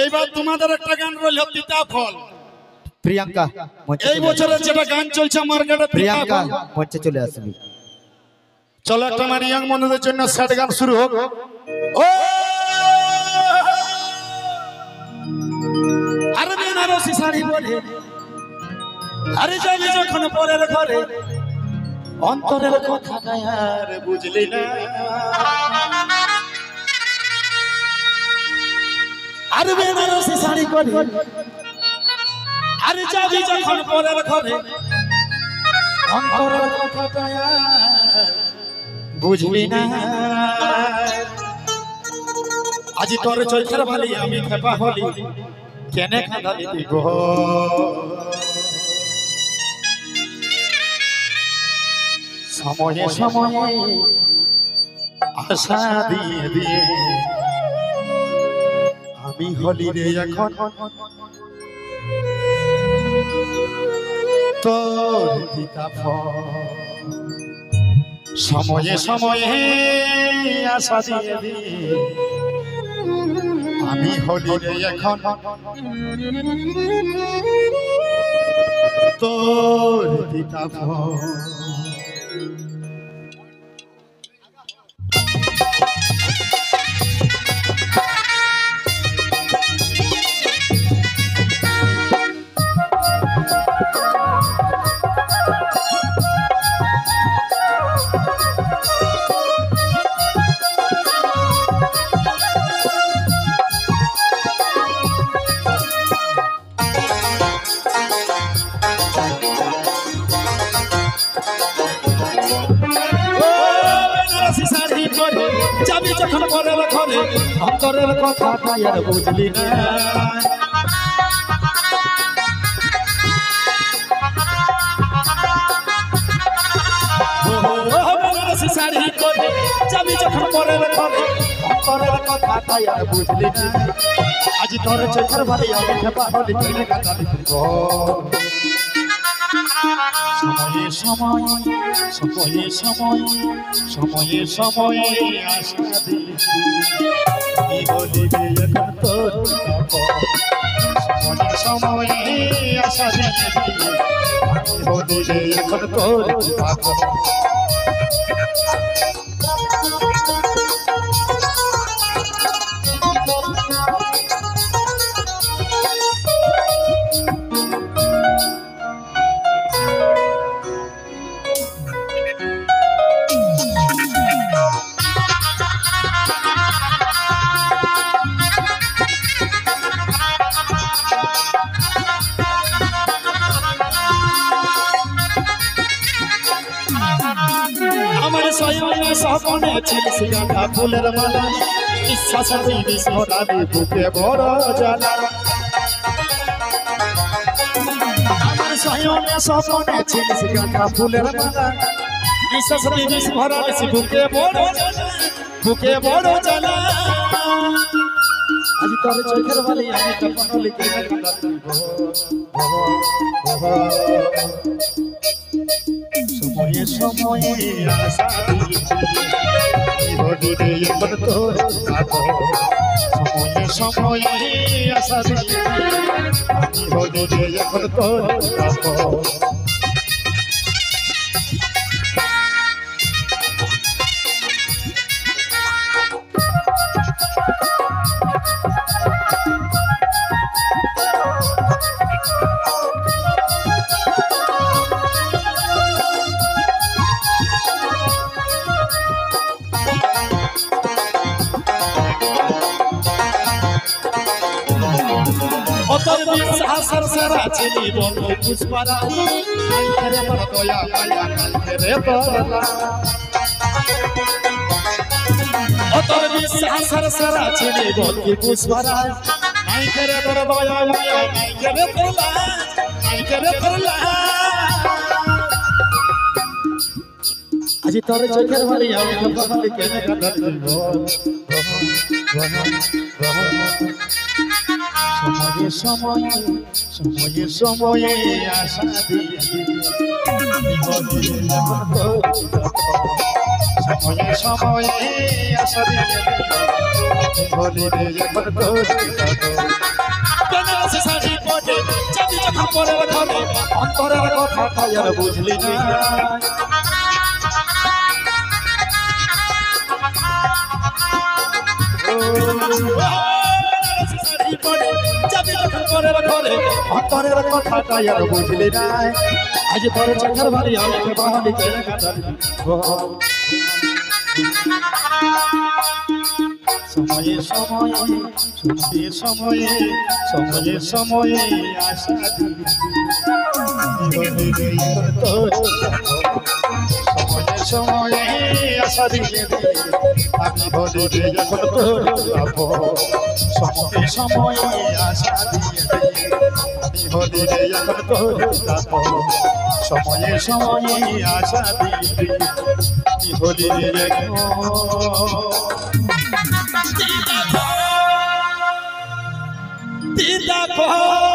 এইবার তোমাদের একটা গান রইল তিতা ফল। প্রিয়াঙ্কা এই বছরের যেটা গান চলছে মার্কেটে প্রিয়াঙ্কা মঞ্চে চলে আসবি। চলো একটা আমার ইয়াং মনুদের জন্য স্যাড গান শুরু হোক। ও আরে বেনারসি শাড়ি পরে আরে যাবি যখন পরের ঘরে অন্তরের কথা আর বুঝলি না। আরে বেনারসি শাড়ি পরে আরে যাবি যখন পরের ঘরে অন্তরের কথা আর বুঝলি না। আজি তোর চৈখের ভালি আমি খেপা হলি কেনে খাঁদালি দিব সময়ে সময়ে আশা দিয়ে দিয়ে আমি হলি রে এখন তোর পিতা সময়ে সময়ে আশা দিয়ে দিয়ে আমি হলি রে এখন তোর পিতা যাবি যখন পরের ঘরে অন্তরের কথাটা আর বুঝলি না। শাড়ি করে যাবি যখন পরের ঘরে অন্তরের কথাটা আর বুঝলি না। আজ তোর চোখের ভালি আমি খেপা হলি কেনে কাটালি দিব সময়ে সময় সময়ে সময় সময়ে সময়ে আশা দিলি বলি এখন তোর সময়ে সময়ে আশা দিলি বলি এখন তোর আমার সয়নে স্বপ্নে ছিলিস গাঁদা ফুলের মালা বিশ্বাস দিবি সোনালি বুকে বড় জ্বালা। আমার সয়নে স্বপ্নে ছিলিস গাঁদা ফুলের মালা বিশ্বাস দিবি ভরালিস বুকে বড় বুকে বড় জ্বালা। আজ তোর চোখের ভালি আমি তখন লিখে সময়ে সময়ে আশা দিলে এখন তোর সময়ে সময়ে আশা দিলে এখন তোর তোর বিশ্বাসের সেরা ছিলি বন্ধু পুষ্পারা আইরে বড় দয়া মায়া রে তোরলা। তোর বিশ্বাসের সেরা ছিলি বন্ধু পুষ্পারা আইরে বড় দয়া মায়া রে তোরলা রে তোরলা। আজি তোর চোখের ভালি আমি ভালি কেনে কাটালিব সময়ে সময়ে সময়ে সময়ে আশা দিলি সময়ে সময়ে আশা দিলি বলি রে এখন তোর পরের ঘরে অন্তরের কথা তাই আর বুঝলি না যাবি যখন পরের ঘরে অন্তরের কথা তাই আর বুঝলি না আজ তোর চোখের বাড়ি আমাকে বাহালি করে কাটালি সময়ে সময়ে সময়ে সময়ে সময়ে সময়ে আশা সময়ে সময়ে আশা দিলে আমি বলি রে যখন তোর সময়ে সময়ে আশা দিয়ে আমি বলি রে যখন তোর সময়ে সময়ে আশা দিয়ে আমি বলি রে দেখো